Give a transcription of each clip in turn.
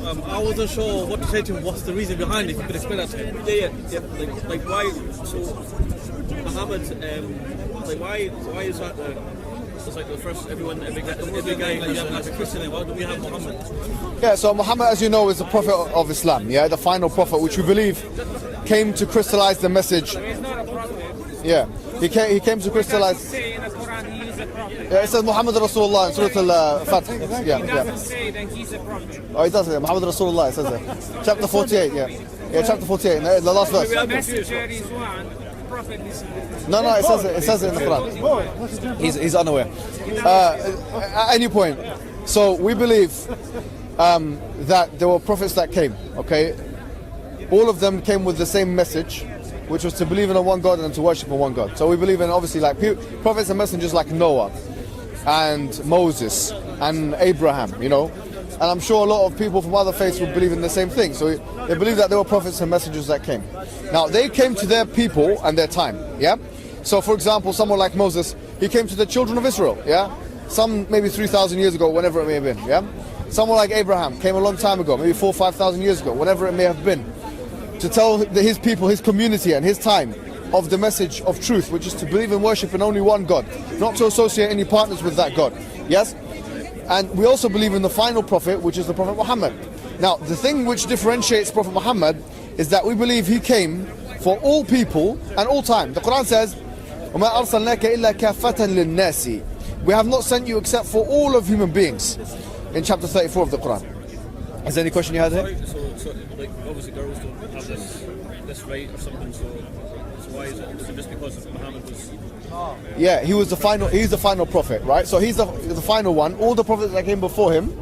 I wasn't sure what to say to him. What's the reason behind it? If you could explain that to him. Yeah. Like why? So Muhammad, like why is that? It's like the first every guy Like, you have like a Christian. Why do we have Muhammad? Yeah, so Muhammad, as you know, is the prophet of Islam, yeah, the final prophet, which we believe came to crystallize the message. He's not a prophet. Yeah, he came to crystallize. Say in the Quran he is a prophet. Yeah, it says Muhammad Rasulullah in Surah Al-Fath. He doesn't say that he's a prophet. Oh, he does say Muhammad Rasulullah, it says it. Chapter 48, yeah. Yeah, chapter 48, the last verse. The messenger is one, prophet is No, it says it in the Quran. He's unaware. At any point. So we believe that there were prophets that came, okay? All of them came with the same message, which was to believe in a one God and to worship a one God. So we believe in, obviously, like prophets and messengers like Noah and Moses and Abraham, you know. And I'm sure a lot of people from other faiths would believe in the same thing. So they believe that there were prophets and messengers that came. Now, they came to their people and their time, yeah? So, for example, someone like Moses, he came to the children of Israel, yeah? Some maybe 3,000 years ago, whenever it may have been, yeah? Someone like Abraham came a long time ago, maybe 4,000 or 5,000 years ago, whatever it may have been, to tell his people, his community and his time of the message of truth, which is to believe and worship in only one God, not to associate any partners with that God, yes? And we also believe in the final prophet, which is the Prophet Muhammad. Now, the thing which differentiates Prophet Muhammad is that we believe he came for all people and all time. The Quran says, وَمَا أَرْسَلْنَاكَ إِلَّا كَافَّةً لِلنَّاسِ. We have not sent you except for all of human beings, in chapter 34 of the Quran. Is there any question you had here? So like obviously girls don't have this right or something. So why is it? Is it just because Muhammad was? Yeah, he's the final prophet, right? So he's the final one. All the prophets that came before him,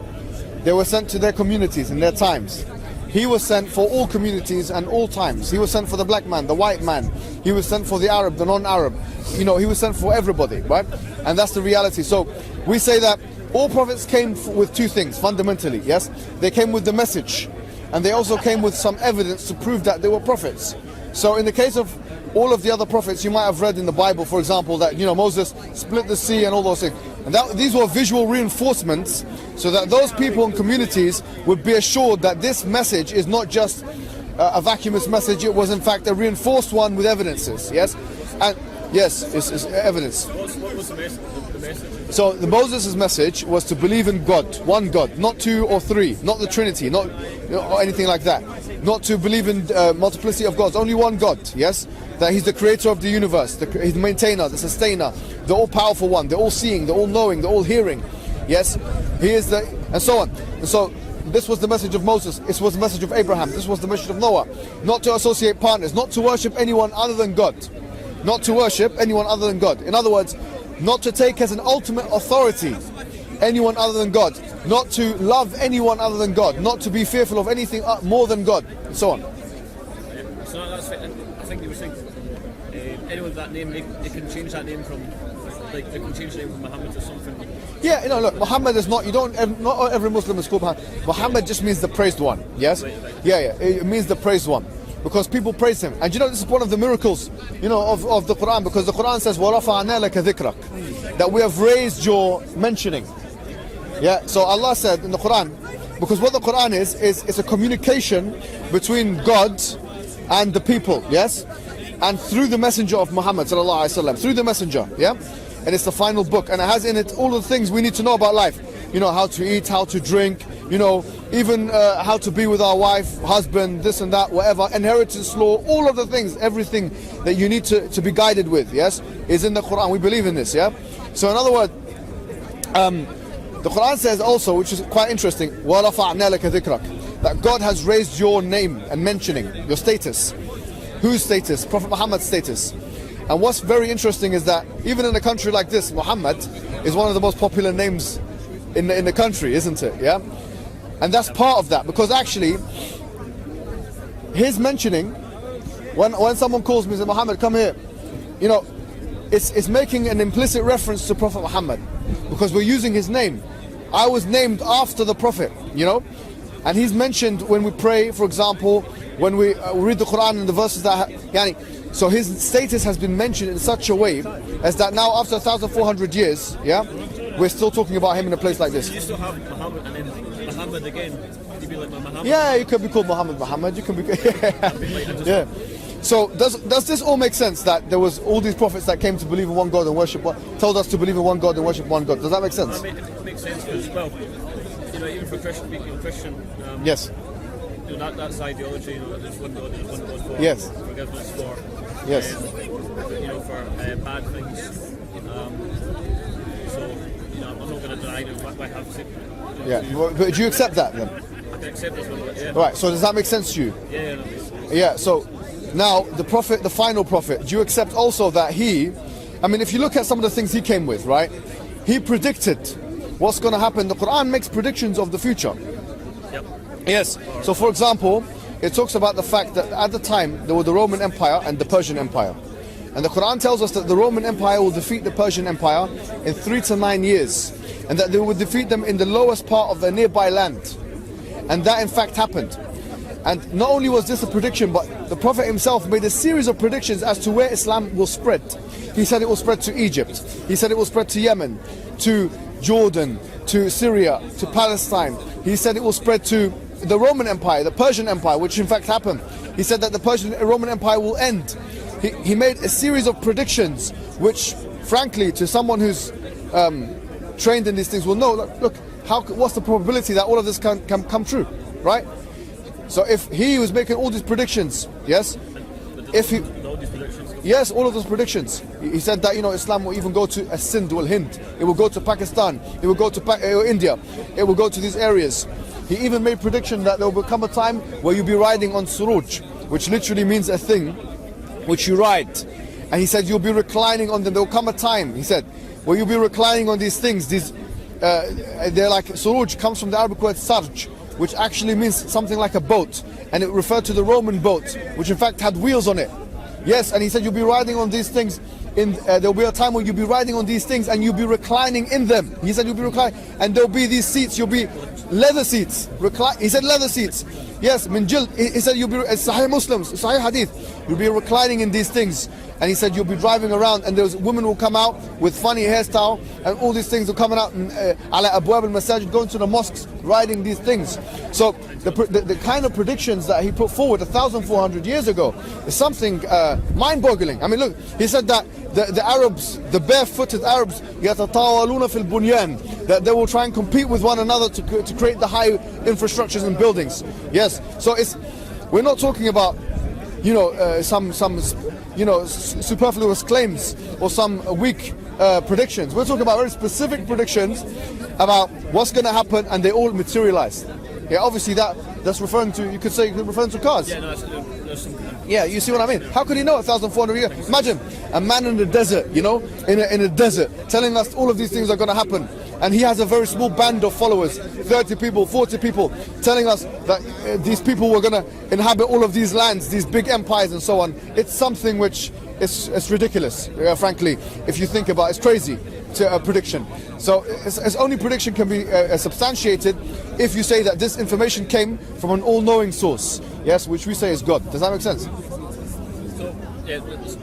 they were sent to their communities in their times. He was sent for all communities and all times. He was sent for the black man, the white man. He was sent for the Arab, the non-Arab. You know, he was sent for everybody, right? And that's the reality. So we say that all prophets came with two things, fundamentally, yes? They came with the message, and they also came with some evidence to prove that they were prophets. So in the case of all of the other prophets, you might have read in the Bible, for example, that, you know, Moses split the sea and all those things. And these were visual reinforcements so that those people and communities would be assured that this message is not just a vacuous message, it was in fact a reinforced one with evidences, yes? And yes, it's evidence. What was the message? So the Moses' message was to believe in God, one God, not two or three, not the Trinity, not or anything like that. Not to believe in multiplicity of gods, only one God, yes? That he's the creator of the universe, he's the maintainer, the sustainer, the all-powerful one, the all-seeing, the all-knowing, the all-hearing, yes? He is the, and so on. And so this was the message of Moses, this was the message of Abraham, this was the message of Noah. Not to associate partners, not to worship anyone other than God. Not to worship anyone other than God. In other words, not to take as an ultimate authority anyone other than God. Not to love anyone other than God. Not to be fearful of anything more than God. And so on. So that's it. I think you were saying anyone with that name, they can change that name from, like, they can change the name from Muhammad to something. Yeah, you know, look, Muhammad is not, not every Muslim is called Muhammad. Muhammad just means the praised one, yes? Yeah, it means the praised one. Because people praise him. And you know, this is one of the miracles, you know, of the Quran, because the Quran says, وَرَفَعْنَا لَكَ ذِكْرَكَ, that we have raised your mentioning. Yeah, so Allah said in the Quran, because what the Quran is it's a communication between God and the people, yes? And through the messenger of Muhammad sallallahu alaihi wasallam, through the messenger, yeah? And it's the final book, and it has in it all the things we need to know about life. You know, how to eat, how to drink, you know, even how to be with our wife, husband, this and that, whatever, inheritance law, all of the things, everything that you need to be guided with, yes, is in the Quran. We believe in this, yeah? So in other words, the Quran says also, which is quite interesting, وَرَفَعْنَا لَكَ ذِكْرَكَ, that God has raised your name and mentioning, your status. Whose status? Prophet Muhammad's status. And what's very interesting is that even in a country like this, Muhammad is one of the most popular names in the country, isn't it? Yeah, and that's part of that, because actually his mentioning, when someone calls me and says, Muhammad, come here, you know, it's making an implicit reference to Prophet Muhammad, because we're using his name. I was named after the Prophet, you know, and he's mentioned when we pray, for example, when we read the Quran and the verses that so his status has been mentioned in such a way as that now after 1,400 years, yeah, we're still talking about him in a place like this. You still have Muhammad, and then Muhammad Muhammad again, you'd be like Muhammad. Yeah, you could be called Muhammad. You can be. Yeah. So does this all make sense? That there was all these prophets that came to believe in one God and worship told us to believe in one God and worship one God. Does that make sense? It makes sense as well. Even for Christian. Yes. That's ideology. There's one God. There's one God for Yes. forgiveness for. Yes. For bad things. So I'm not going to deny that I have to. Yeah. But do you accept that then? I can accept this one. Yeah. Right. So does that make sense to you? Yeah. That makes sense. Yeah. So now the prophet, the final prophet, do you accept also that he? I mean, if you look at some of the things he came with, right? He predicted what's going to happen. The Quran makes predictions of the future. Yep. Yes. So for example, it talks about the fact that at the time there were the Roman Empire and the Persian Empire. And the Quran tells us that the Roman Empire will defeat the Persian Empire in 3 to 9 years. And that they will defeat them in the lowest part of the nearby land. And that in fact happened. And not only was this a prediction, but the Prophet himself made a series of predictions as to where Islam will spread. He said it will spread to Egypt. He said it will spread to Yemen, to Jordan, to Syria, to Palestine. He said it will spread to the Roman Empire, the Persian Empire, which in fact happened. He said that the Roman Empire will end. He made a series of predictions, which frankly, to someone who's trained in these things will know, look, what's the probability that all of this can come true, right? So if he was making all these predictions, yes, yes, all of those predictions. He said that Islam will even go to Sindh wal Hind. It will go to Pakistan. It will go to India. It will go to these areas. He even made prediction that there will become a time where you'll be riding on suruj, which literally means a thing which you ride. And he said you'll be reclining on them. There will come a time, he said, where you'll be reclining on these things. They're like suruj comes from the Arabic word sarj, which actually means something like a boat, and it referred to the Roman boat, which in fact had wheels on it. Yes, and he said you'll be riding on these things. There'll be a time when you'll be riding on these things and you'll be reclining in them. He said you'll be reclining, and there'll be these seats. You'll be leather seats. He said leather seats. Yes, min jild. He said you'll be Sahih Muslims, Sahih Hadith. You'll be reclining in these things. And he said you'll be driving around, and those women will come out with funny hairstyle, and all these things will come out ala abwab al-masajid, going to the mosques, riding these things. So the kind of predictions that he put forward 1,400 years ago is something mind-boggling. I mean, look, he said that the Arabs, the barefooted Arabs, yatatawaluna fil bunyan, that they will try and compete with one another to create the high infrastructures and buildings. Yes, so we're not talking about some superfluous claims or some weak predictions. We're talking about very specific predictions about what's going to happen, and they all materialize. Yeah, obviously that's referring to, you could refer to cars. Yeah, no, there's some. Yeah, you see what I mean? How could he know 1,400 years? Imagine a man in the desert, in a desert, telling us all of these things are going to happen. And he has a very small band of followers, 30 people, 40 people, telling us that these people were going to inhabit all of these lands, these big empires and so on. It's something which is ridiculous, frankly, if you think about it. It's crazy to a prediction. So its only prediction can be substantiated if you say that this information came from an all-knowing source, yes, which we say is God. Does that make sense? So, yeah, both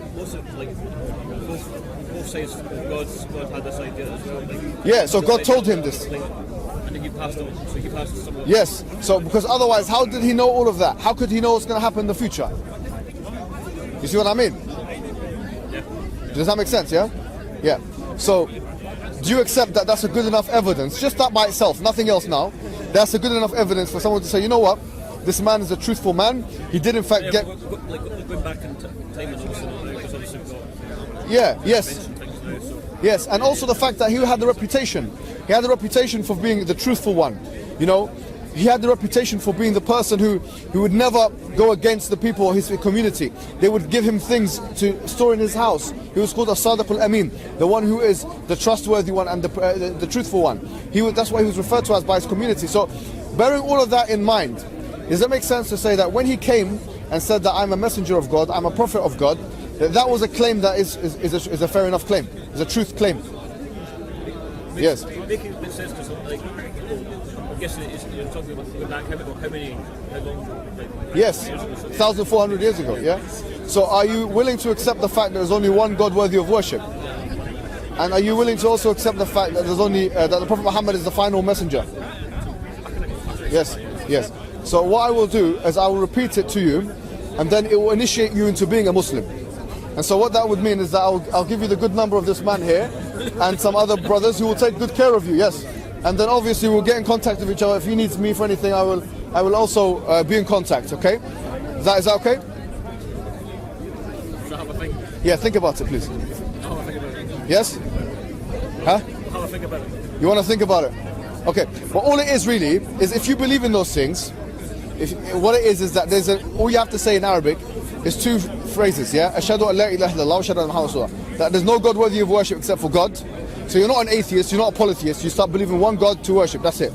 sides, God had this idea as well. Yeah, so God told him this. And then he passed on. So he passed some of it. Yes, so because otherwise, how did he know all of that? How could he know what's going to happen in the future? You see what I mean? Yeah. Does that make sense, yeah? Yeah. So, do you accept that that's a good enough evidence? Just that by itself, nothing else now. That's a good enough evidence for someone to say, you know what? This man is a truthful man. He did in fact get... Going back in time and obviously we've got... Yeah, yes. Yes, and also the fact that he had the reputation. He had the reputation for being the truthful one. He had the reputation for being the person who would never go against the people or his community. They would give him things to store in his house. He was called as-Sadiq al-Amin, the one who is the trustworthy one and the truthful one. That's why he was referred to as by his community. So, bearing all of that in mind, does it make sense to say that when he came and said that I'm a messenger of God, I'm a prophet of God, that was a claim that is a fair enough claim, is a truth claim? Yes. Making a bit sense because, I'm guessing you're talking about how long? Yes, 1,400 years ago. Yeah. So, are you willing to accept the fact that there's only one God worthy of worship? And are you willing to also accept the fact that there's only that the Prophet Muhammad is the final messenger? Yes, yes. So what I will do is I will repeat it to you, and then it will initiate you into being a Muslim. And so what that would mean is that I'll give you the good number of this man here, and some other brothers who will take good care of you. Yes. And then obviously we'll get in contact with each other. If he needs me for anything, I will also be in contact. Okay? Is that okay? Should I have a think? Yeah, think about it, please. I'll have a think about it. Yes? Huh? I'll have a think about it. You want to think about it? Okay. Well, all it is really is if you believe in those things, what it is that all you have to say in Arabic is two phrases, yeah? Ashhadu an la ilaha illallah wa ashhadu anna Muhammadan Rasulullah. That there's no God worthy of worship except for God. So you're not an atheist, you're not a polytheist, you start believing one God to worship, that's it.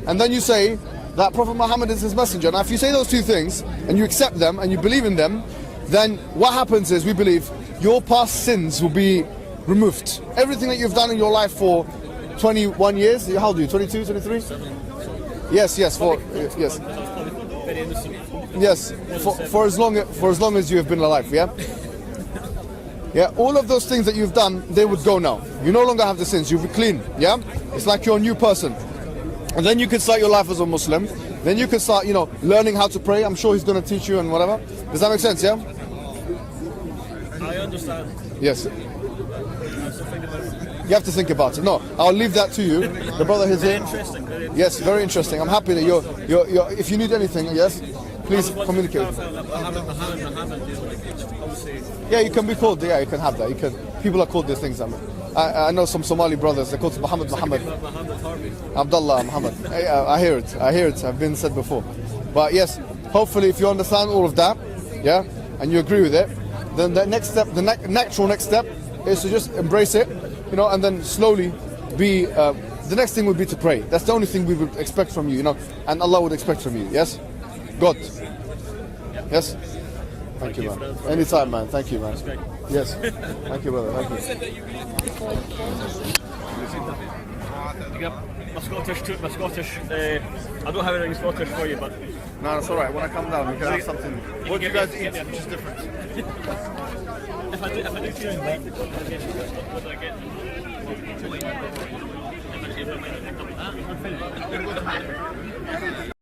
And then you say that Prophet Muhammad is his messenger. Now if you say those two things, and you accept them, and you believe in them, then what happens is, we believe, your past sins will be removed. Everything that you've done in your life for 21 years, how old are you, 22, 23? Yes, yes, yes. Very innocent. Yes, for as long as you have been alive, yeah? Yeah, all of those things that you've done, they would go now. You no longer have the sins, you'll be clean, yeah? It's like you're a new person. And then you can start your life as a Muslim. Then you can start, learning how to pray. I'm sure he's going to teach you and whatever. Does that make sense, yeah? I understand. Yes. You have to think about it. No, I'll leave that to you. The brother is here. Interesting. Very interesting. Yes, very interesting. I'm happy that you're if you need anything, yes, please communicate. Yeah, you can be called. Yeah, you can have that. People are called these things. I know some Somali brothers. They're called Muhammad. Abdullah Muhammad. I hear it. I've been said before. But yes, hopefully, if you understand all of that, yeah, and you agree with it, then the next step, the natural next step, is to just embrace it, and then slowly be. The next thing would be to pray. That's the only thing we would expect from you, and Allah would expect from you. Yes, God. Yes. Thank you, man. Anytime, man. Thank you, man. Yes. Thank you, brother. Thank you. My Scottish. I don't have anything Scottish for you, but No, it's all right. When I come down, we can have something. What do you guys eat? Which is different. if I do choose, what do I get?